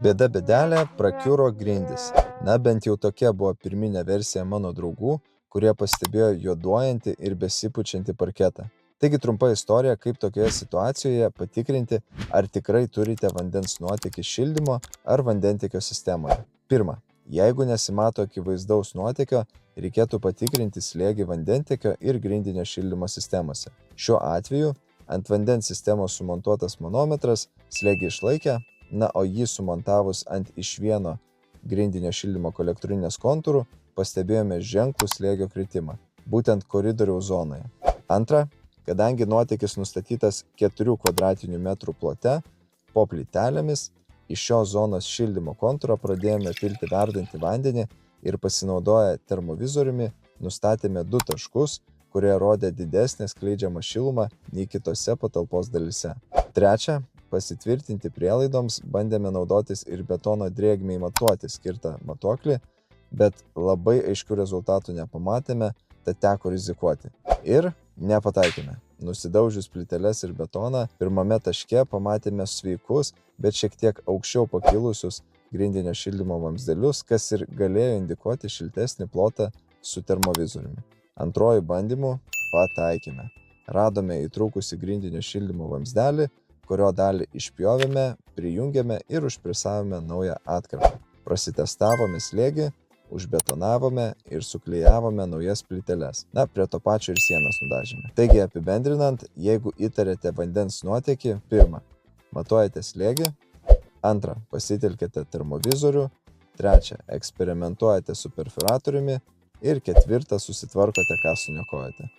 Bėda bėdelė, prakiuro grindys. Na, bent jau tokia buvo pirminė versija mano draugų, kurie pastebėjo juoduojantį ir besipučiantį parketą. Taigi trumpa istorija, kaip tokioje situacijoje patikrinti, ar tikrai turite vandens nuotėkį šildymo ar vandentiekio sistemoje. Pirma, jeigu nesimato akivaizdaus nuotėkio, reikėtų patikrinti slėgį vandentiekio ir grindinio šildymo sistemose. Šiuo atveju ant vandens sistemos sumontuotas manometras slėgį išlaikė, na, o jį sumontavus ant iš vieno grindinio šildymo kolektorinės kontūrų pastebėjome ženklų slėgio kritimą, būtent koridoriaus zonoje. Antra, kadangi nuotėkis nustatytas 4 kvadratinių metrų plote, po plytelėmis, iš šios zonos šildymo kontūro pradėjome pilti verdantį vandenį ir pasinaudoję termovizoriumi nustatėme 2 taškus, kurie rodė didesnę skleidžiamą šilumą nei kitose patalpos dalyse. Trečia, pasitvirtinti prielaidoms bandėme naudotis ir betono drėgmei matuoti skirtą matuoklį, bet labai aiškių rezultatų nepamatėme, tad teko rizikuoti. Ir nepataikėme. Nusidaužius plyteles ir betoną, pirmame taške pamatėme sveikus, bet šiek tiek aukščiau pakilusius grindinio šildymo vamzdelius, kas ir galėjo indikuoti šiltesnį plotą su termovizoriumi. Antruoju bandymu pataikėme. Radome įtrūkusį grindinio šildymo vamzdelį, kurio dalį išpjovėme, prijungėme ir užpresavome naują atkarpą. Prasitestavome slėgį, užbetonavome ir suklijavome naujas plyteles. Na, prie to pačio ir sienas nudažėme. Taigi apibendrinant, jeigu įtarėte vandens nuotėkį, pirma, matuojate slėgį, antra, pasitelkite termovizorių, trečia, eksperimentuojate su perfuratoriumi ir ketvirta, susitvarkote, ką suniokojate.